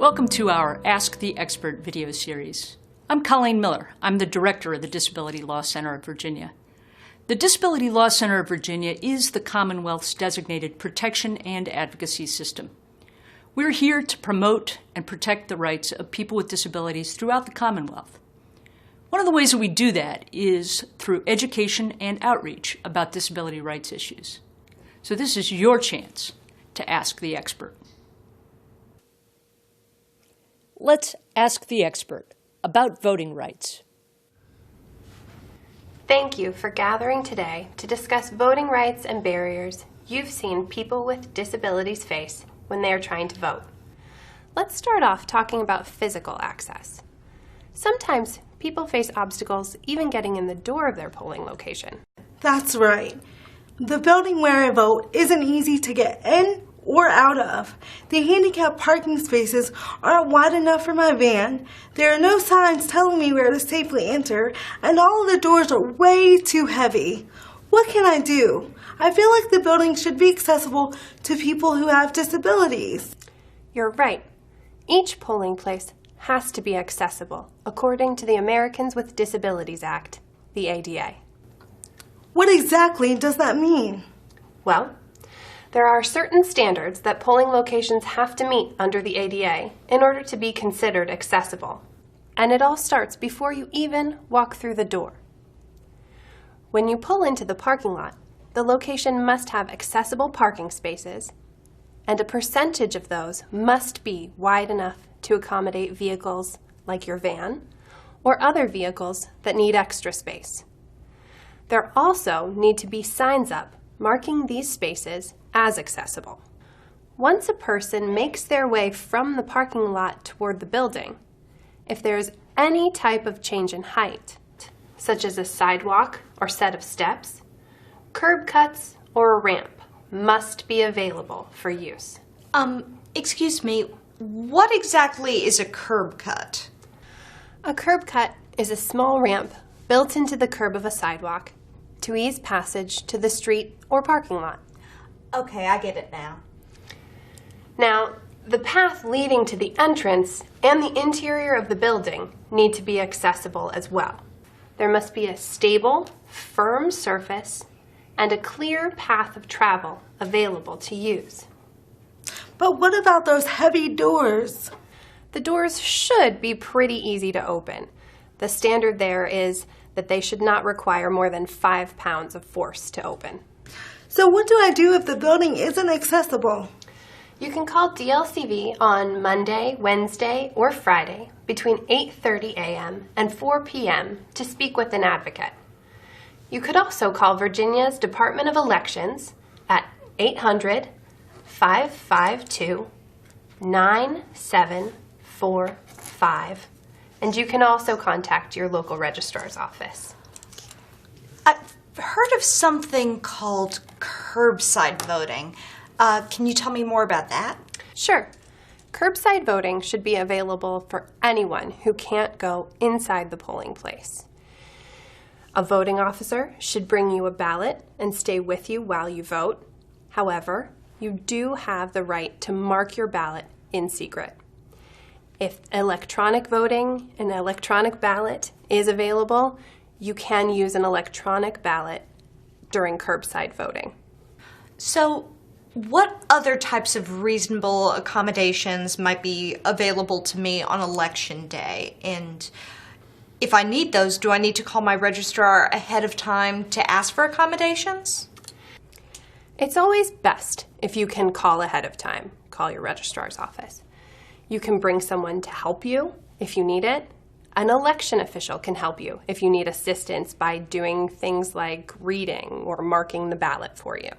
Welcome to our Ask the Expert video series. I'm Colleen Miller. I'm the director of the Disability Law Center of Virginia. The Disability Law Center of Virginia is the Commonwealth's designated protection and advocacy system. We're here to promote and protect the rights of people with disabilities throughout the Commonwealth. One of the ways that we do that is through education and outreach about disability rights issues. So this is your chance to ask the expert. Let's ask the expert about voting rights. Thank you for gathering today to discuss voting rights and barriers you've seen people with disabilities face when they are trying to vote. Let's start off talking about physical access. Sometimes people face obstacles even getting in the door of their polling location. That's right. The building where I vote isn't easy to get in or out of. The handicapped parking spaces aren't wide enough for my van. There are no signs telling me where to safely enter, and all of the doors are way too heavy. What can I do? I feel like the building should be accessible to people who have disabilities. You're right. Each polling place has to be accessible, according to the Americans with Disabilities Act, the ADA. What exactly does that mean? Well, there are certain standards that polling locations have to meet under the ADA in order to be considered accessible. And it all starts before you even walk through the door. When you pull into the parking lot, the location must have accessible parking spaces, and a percentage of those must be wide enough to accommodate vehicles like your van or other vehicles that need extra space. There also need to be signs up marking these spaces as accessible. Once a person makes their way from the parking lot toward the building, if there is any type of change in height, such as a sidewalk or set of steps, curb cuts, or a ramp must be available for use. Excuse me, what exactly is a curb cut? A curb cut is a small ramp built into the curb of a sidewalk to ease passage to the street or parking lot. Okay, I get it now. Now, the path leading to the entrance and the interior of the building need to be accessible as well. There must be a stable, firm surface and a clear path of travel available to use. But what about those heavy doors? The doors should be pretty easy to open. The standard there is that they should not require more than 5 pounds of force to open. So what do I do if the building isn't accessible? You can call DLCV on Monday, Wednesday, or Friday between 8:30 a.m. and 4 p.m. to speak with an advocate. You could also call Virginia's Department of Elections at 800-552-9745, and you can also contact your local registrar's office. I've heard of something called curbside voting. Can you tell me more about that? Sure. Curbside voting should be available for anyone who can't go inside the polling place. A voting officer should bring you a ballot and stay with you while you vote. However, you do have the right to mark your ballot in secret. If electronic voting, an electronic ballot is available, you can use an electronic ballot during curbside voting. So, what other types of reasonable accommodations might be available to me on election day? And if I need those, do I need to call my registrar ahead of time to ask for accommodations? It's always best if you can call ahead of time. Call your registrar's office. You can bring someone to help you if you need it. An election official can help you if you need assistance by doing things like reading or marking the ballot for you.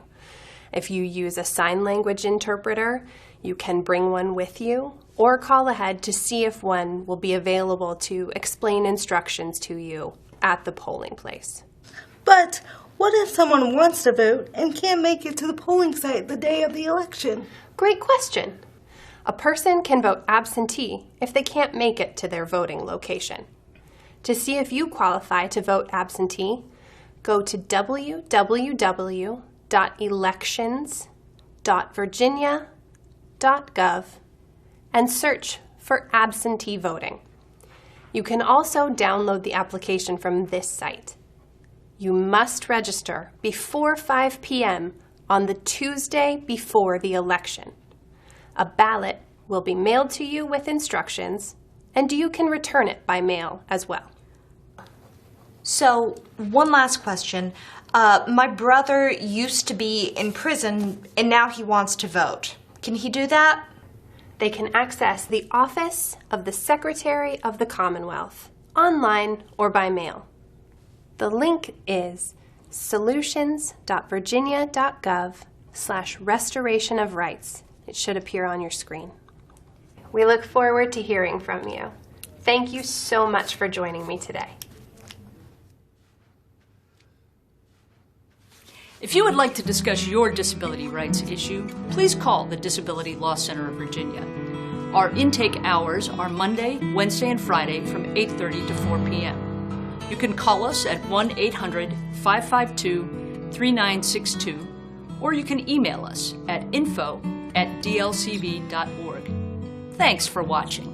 If you use a sign language interpreter, you can bring one with you or call ahead to see if one will be available to explain instructions to you at the polling place. But what if someone wants to vote and can't make it to the polling site the day of the election? Great question. A person can vote absentee if they can't make it to their voting location. To see if you qualify to vote absentee, go to www.elections.virginia.gov and search for absentee voting. You can also download the application from this site. You must register before 5 p.m. on the Tuesday before the election. A ballot will be mailed to you with instructions, and you can return it by mail as well. So, one last question. My brother used to be in prison, and now he wants to vote. Can he do that? They can access the Office of the Secretary of the Commonwealth, online or by mail. The link is solutions.virginia.gov/restoration of rights. It should appear on your screen. We look forward to hearing from you. Thank you so much for joining me today. If you would like to discuss your disability rights issue, please call the Disability Law Center of Virginia. Our intake hours are Monday, Wednesday, and Friday from 8:30 to 4 p.m. You can call us at 1-800-552-3962, or you can email us at info@dlcv.org. Thanks for watching.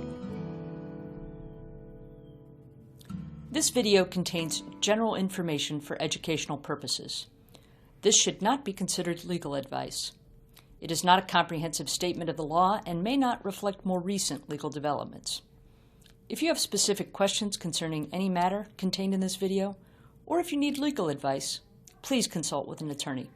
This video contains general information for educational purposes. This should not be considered legal advice. It is not a comprehensive statement of the law and may not reflect more recent legal developments. If you have specific questions concerning any matter contained in this video, or if you need legal advice, please consult with an attorney.